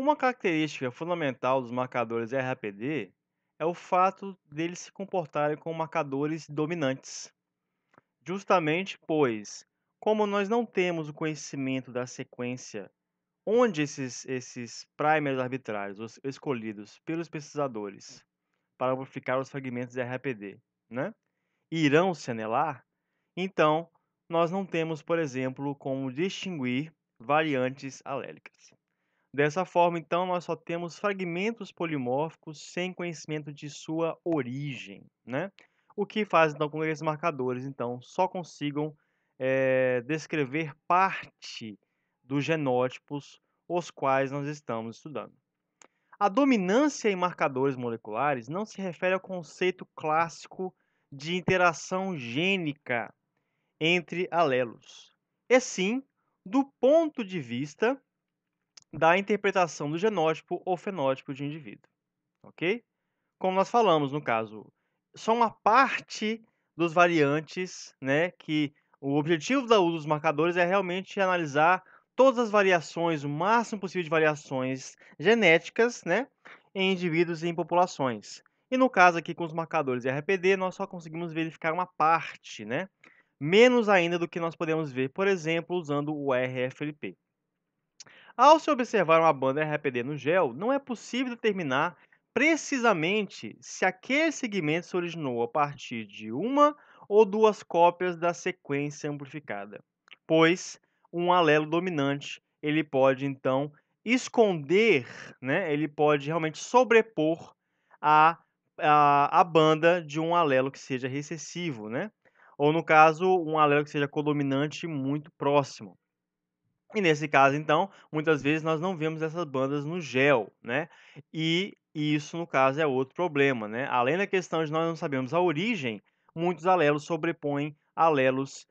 Uma característica fundamental dos marcadores RAPD é o fato deles se comportarem como marcadores dominantes, justamente pois, como nós não temos o conhecimento da sequência onde esses primers arbitrários, os escolhidos pelos pesquisadores para amplificar os fragmentos RAPD, né, irão se anelar, então nós não temos, por exemplo, como distinguir variantes alélicas. Dessa forma, então, nós só temos fragmentos polimórficos sem conhecimento de sua origem, né? O que faz, então, com que esses marcadores, então, só consigam descrever parte dos genótipos os quais nós estamos estudando. A dominância em marcadores moleculares não se refere ao conceito clássico de interação gênica entre alelos, e sim do ponto de vista da interpretação do genótipo ou fenótipo de um indivíduo, ok? Como nós falamos, no caso, só uma parte dos variantes, né, que o objetivo da uso dos marcadores é realmente analisar todas as variações, o máximo possível de variações genéticas, né, em indivíduos e em populações. E no caso aqui com os marcadores RPD, nós só conseguimos verificar uma parte, né, menos ainda do que nós podemos ver, por exemplo, usando o RFLP. Ao se observar uma banda RPD no gel, não é possível determinar precisamente se aquele segmento se originou a partir de uma ou duas cópias da sequência amplificada, pois um alelo dominante ele pode então esconder, né? Ele pode realmente sobrepor a, a banda de um alelo que seja recessivo, né? Ou no caso, um alelo que seja codominante muito próximo. E nesse caso, então, muitas vezes nós não vemos essas bandas no gel, né? E isso, no caso, é outro problema, né? Além da questão de nós não sabemos a origem, muitos alelos sobrepõem alelos,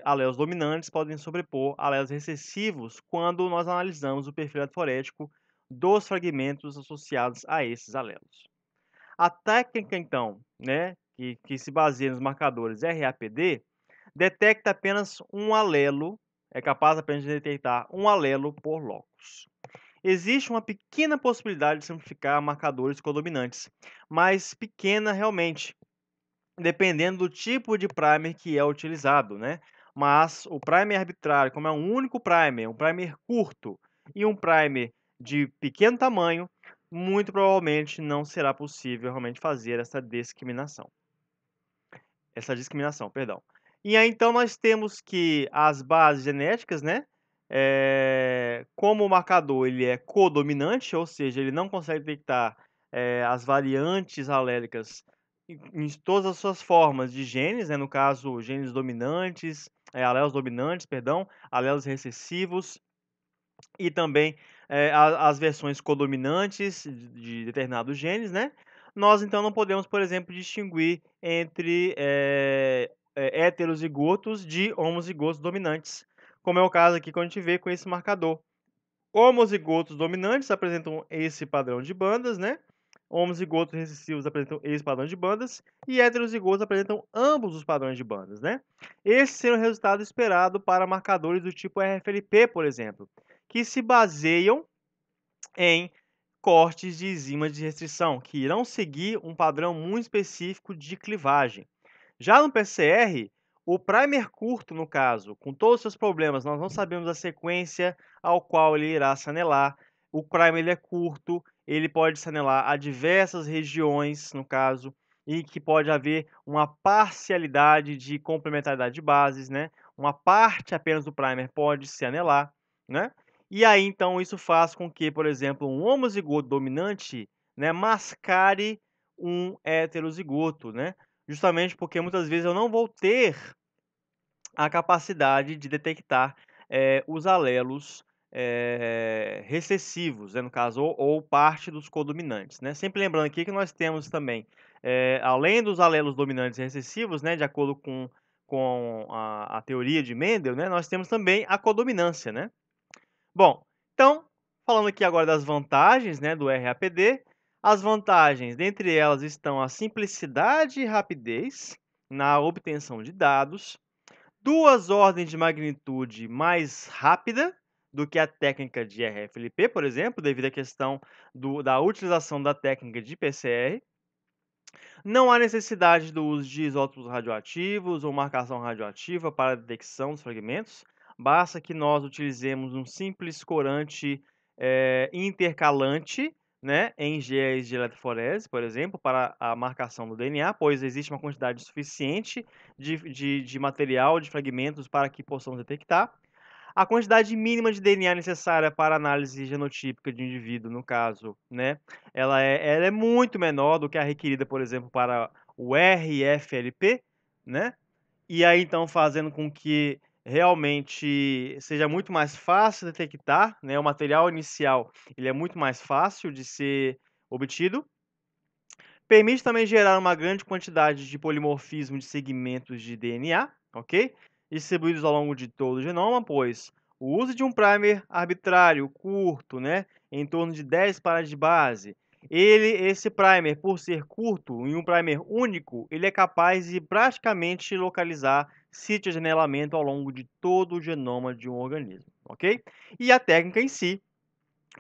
alelos dominantes podem sobrepor alelos recessivos quando nós analisamos o perfil forético dos fragmentos associados a esses alelos. A técnica, então, né, que se baseia nos marcadores RAPD, detecta apenas um alelo, é capaz apenas de detectar um alelo por locus. Existe uma pequena possibilidade de simplificar marcadores codominantes, mas pequena realmente, dependendo do tipo de primer que é utilizado, né? Mas o primer arbitrário, como é um primer curto e um primer de pequeno tamanho, muito provavelmente não será possível realmente fazer essa discriminação, perdão. E aí então nós temos que as bases genéticas, né? Como o marcador ele é codominante, ou seja, ele não consegue detectar as variantes alélicas em todas as suas formas de genes, né? No caso, genes dominantes, alelos dominantes, perdão, alelos recessivos e também as versões codominantes de determinados genes, né? Nós então não podemos, por exemplo, distinguir entre heterozigotos de homozigotos dominantes, como é o caso aqui que a gente vê com esse marcador. Homozigotos dominantes apresentam esse padrão de bandas, né? Homozigotos recessivos apresentam esse padrão de bandas e heterozigotos apresentam ambos os padrões de bandas, né? Esse seria o resultado esperado para marcadores do tipo RFLP, por exemplo, que se baseiam em cortes de enzimas de restrição, que irão seguir um padrão muito específico de clivagem. Já no PCR, o primer curto, no caso, com todos os seus problemas, nós não sabemos a sequência ao qual ele irá se anelar. O primer ele é curto, ele pode se anelar a diversas regiões, no caso, e que pode haver uma parcialidade de complementaridade de bases, né? Uma parte apenas do primer pode se anelar, né? E aí, então, isso faz com que, por exemplo, um homozigoto dominante, né, mascare um heterozigoto, né? Justamente porque muitas vezes eu não vou ter a capacidade de detectar os alelos recessivos, né, no caso, ou parte dos codominantes, né? Sempre lembrando aqui que nós temos também, além dos alelos dominantes e recessivos, né, de acordo com a teoria de Mendel, né, nós temos também a codominância, né? Bom, então, falando aqui agora das vantagens, né, do RAPD, as vantagens, dentre elas estão a simplicidade e rapidez na obtenção de dados, duas ordens de magnitude mais rápida, do que a técnica de RFLP, por exemplo, devido à questão da utilização da técnica de PCR. Não há necessidade do uso de isótopos radioativos ou marcação radioativa para a detecção dos fragmentos. Basta que nós utilizemos um simples corante intercalante, né, em géis de eletroforese, por exemplo, para a marcação do DNA, pois existe uma quantidade suficiente de material, de fragmentos, para que possamos detectar. A quantidade mínima de DNA necessária para análise genotípica de um indivíduo, no caso, né, ela é muito menor do que a requerida, por exemplo, para o RFLP, né? E aí, então, fazendo com que realmente seja muito mais fácil detectar, né? O material inicial, ele é muito mais fácil de ser obtido. Permite também gerar uma grande quantidade de polimorfismo de segmentos de DNA, ok? Distribuídos ao longo de todo o genoma, pois o uso de um primer arbitrário curto, né, em torno de 10 pares de base, esse primer, por ser curto, em um primer único, ele é capaz de praticamente localizar sítios de anelamento ao longo de todo o genoma de um organismo, ok? E a técnica em si,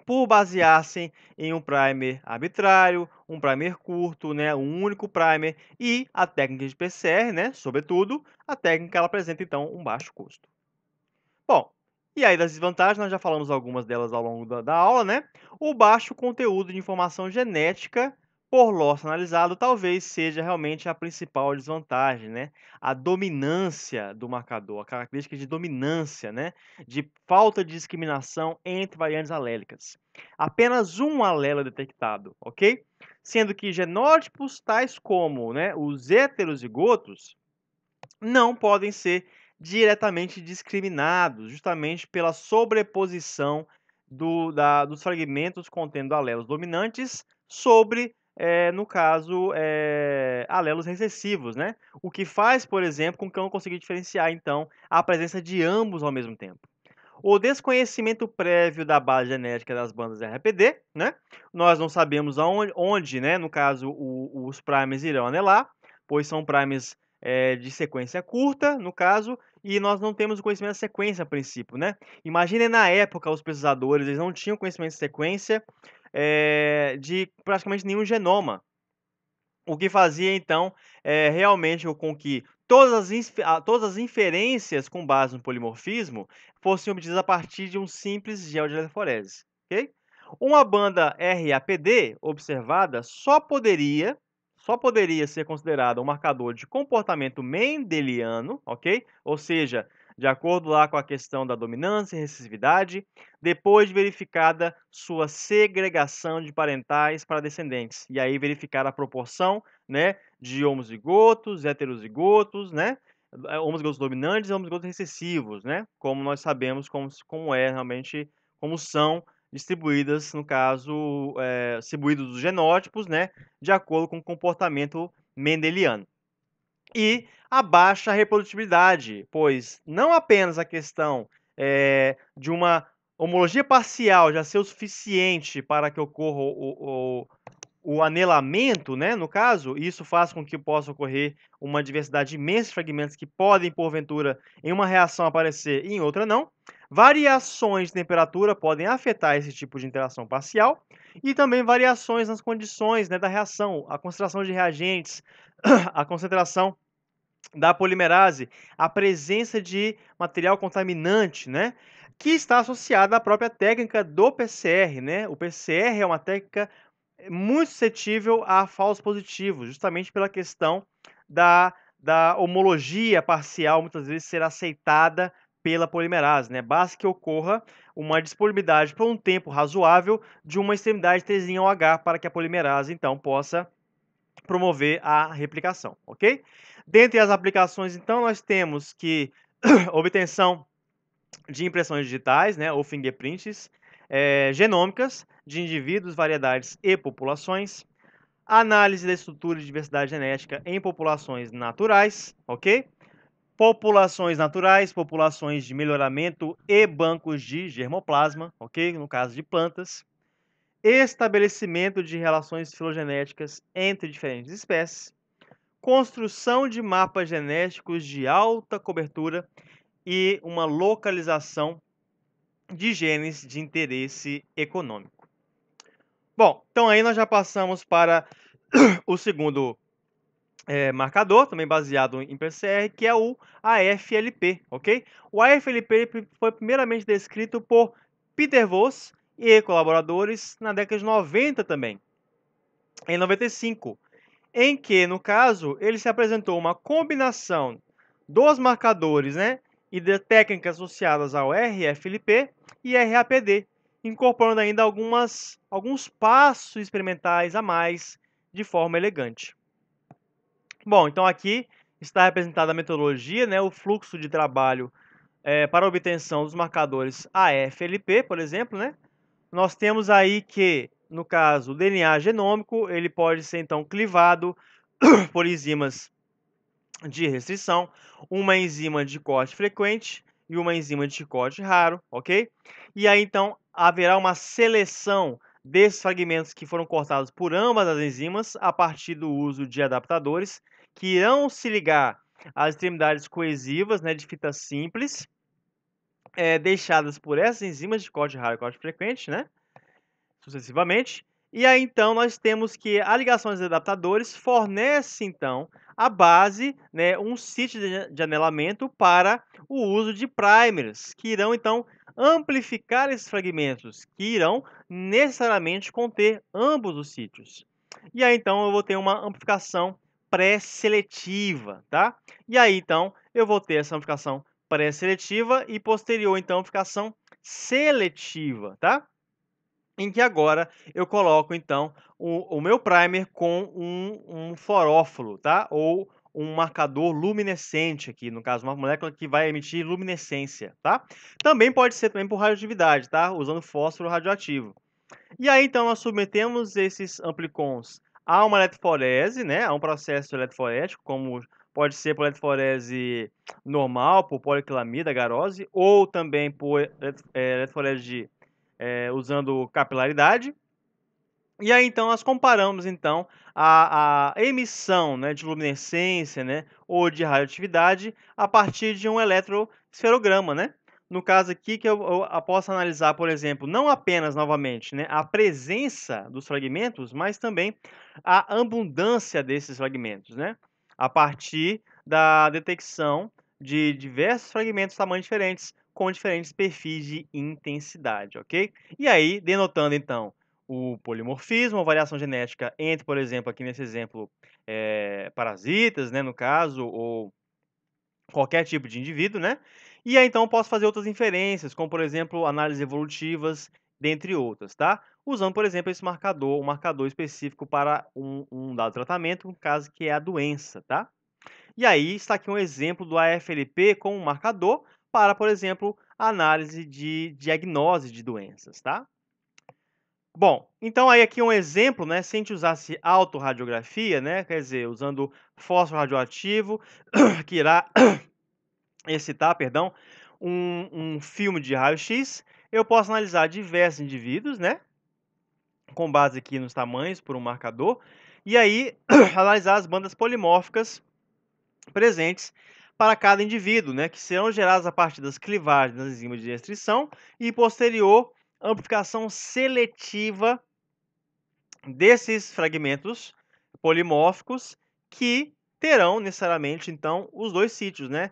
por basear-se em um primer arbitrário, um primer curto, né, um único primer e a técnica de PCR, né, sobretudo, a técnica ela apresenta então um baixo custo. Bom, e aí das desvantagens, nós já falamos algumas delas ao longo da aula, né? O baixo conteúdo de informação genética por lote analisado talvez seja realmente a principal desvantagem, né? A dominância do marcador, a característica de dominância, né? De falta de discriminação entre variantes alélicas. Apenas um alelo é detectado, ok? Sendo que genótipos tais como, né, os heterozigotos não podem ser diretamente discriminados, justamente pela sobreposição dos fragmentos contendo alelos dominantes sobre, no caso, alelos recessivos, né? O que faz, por exemplo, com que eu não consiga diferenciar, então, a presença de ambos ao mesmo tempo. O desconhecimento prévio da base genética das bandas RPD, né? Nós não sabemos onde, né, no caso, os primers irão anelar, pois são primers de sequência curta, no caso, e nós não temos o conhecimento da sequência a princípio, né? Imaginem na época os pesquisadores, eles não tinham conhecimento de sequência de praticamente nenhum genoma. O que fazia então, realmente com que todas as inferências com base no polimorfismo fossem obtidas a partir de um simples gel de eletroforese, ok? Uma banda RAPD observada só poderia ser considerada um marcador de comportamento mendeliano, ok? Ou seja, de acordo lá com a questão da dominância e recessividade, depois de verificada sua segregação de parentais para descendentes, e aí verificar a proporção, né, de homozigotos, heterozigotos, né, homozigotos dominantes e homozigotos recessivos, né, como nós sabemos como é realmente, como são distribuídas, no caso, distribuídos os genótipos, né, de acordo com o comportamento mendeliano. E a baixa reprodutibilidade, pois não apenas a questão de uma homologia parcial já ser o suficiente para que ocorra o anelamento, né, no caso, isso faz com que possa ocorrer uma diversidade imensa de fragmentos que podem, porventura, em uma reação aparecer e em outra não. Variações de temperatura podem afetar esse tipo de interação parcial e também variações nas condições, né, da reação, a concentração de reagentes, a concentração da polimerase, a presença de material contaminante, né, que está associada à própria técnica do PCR, né? O PCR é uma técnica muito suscetível a falsos positivos, justamente pela questão da homologia parcial, muitas vezes ser aceitada pela polimerase, né? Basta que ocorra uma disponibilidade por um tempo razoável de uma extremidade Tzinha OH para que a polimerase, então, possa promover a replicação, ok? Dentre as aplicações, então, nós temos que obtenção de impressões digitais, né, ou fingerprints, genômicas de indivíduos, variedades e populações, análise da estrutura e diversidade genética em populações naturais, ok? Populações naturais, populações de melhoramento e bancos de germoplasma, ok? No caso de plantas. Estabelecimento de relações filogenéticas entre diferentes espécies. Construção de mapas genéticos de alta cobertura e uma localização de genes de interesse econômico. Bom, então aí nós já passamos para o segundo marcador, também baseado em PCR, que é o AFLP, ok? O AFLP foi primeiramente descrito por Peter Voss e colaboradores na década de 90 também, em 95, em que, no caso, ele se apresentou uma combinação dos marcadores, né, e de técnicas associadas ao RFLP e RAPD, incorporando ainda alguns passos experimentais a mais de forma elegante. Bom, então aqui está representada a metodologia, né, o fluxo de trabalho para a obtenção dos marcadores AFLP, por exemplo, né? Nós temos aí que, no caso, o DNA genômico, ele pode ser então clivado por enzimas de restrição, uma enzima de corte frequente e uma enzima de corte raro, ok? E aí então haverá uma seleção desses fragmentos que foram cortados por ambas as enzimas a partir do uso de adaptadores que irão se ligar às extremidades coesivas, né, de fita simples, deixadas por essas enzimas de corte raro e corte frequente, né? Sucessivamente. E aí, então, nós temos que a ligação dos adaptadores fornece, então, a base, né, um sítio de anelamento para o uso de primers, que irão, então, amplificar esses fragmentos, que irão necessariamente conter ambos os sítios. E aí, então, eu vou ter uma amplificação pré-seletiva, tá? E aí, então, eu vou ter essa amplificação pré-seletiva e posterior, então, amplificação seletiva, tá? Em que agora eu coloco então o meu primer com um florófilo, tá? Ou um marcador luminescente aqui, no caso, uma molécula que vai emitir luminescência, tá? Também pode ser também por radioatividade, tá? Usando fósforo radioativo. E aí, então, nós submetemos esses amplicons a uma eletroforese, né? A um processo eletroforético, como pode ser por eletroforese normal, por poliquilamida, agarose, ou também por eletroforese usando capilaridade. E aí, então, nós comparamos, então, a emissão, né, de luminescência, né, ou de radioatividade a partir de um eletroesferograma, né? No caso aqui, que eu posso analisar, por exemplo, não apenas, novamente, né, a presença dos fragmentos, mas também a abundância desses fragmentos, né? A partir da detecção de diversos fragmentos de tamanhos diferentes, com diferentes perfis de intensidade, ok? E aí, denotando, então, o polimorfismo, a variação genética entre, por exemplo, aqui nesse exemplo, parasitas, né, no caso, ou qualquer tipo de indivíduo, né? E aí, então, eu posso fazer outras inferências, como, por exemplo, análises evolutivas, dentre outras, tá? Usando, por exemplo, esse marcador, um marcador específico para um dado tratamento, no caso que é a doença, tá? E aí, está aqui um exemplo do AFLP como um marcador para, por exemplo, análise de diagnose de doenças, tá? Bom, então aí aqui um exemplo, né, se a gente usasse autorradiografia, né, quer dizer, usando fósforo radioativo, que irá excitar, perdão, um filme de raio-x, eu posso analisar diversos indivíduos, né, com base aqui nos tamanhos por um marcador, e aí analisar as bandas polimórficas presentes para cada indivíduo, né, que serão geradas a partir das clivagens das enzimas de restrição e posterior amplificação seletiva desses fragmentos polimórficos que terão necessariamente, então, os dois sítios, né?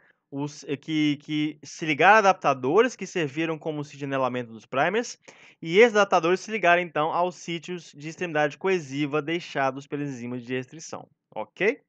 Que se ligaram a adaptadores que serviram como sítio de anelamento dos primers, e esses adaptadores se ligaram, então, aos sítios de extremidade coesiva deixados pelas enzimas de restrição, ok?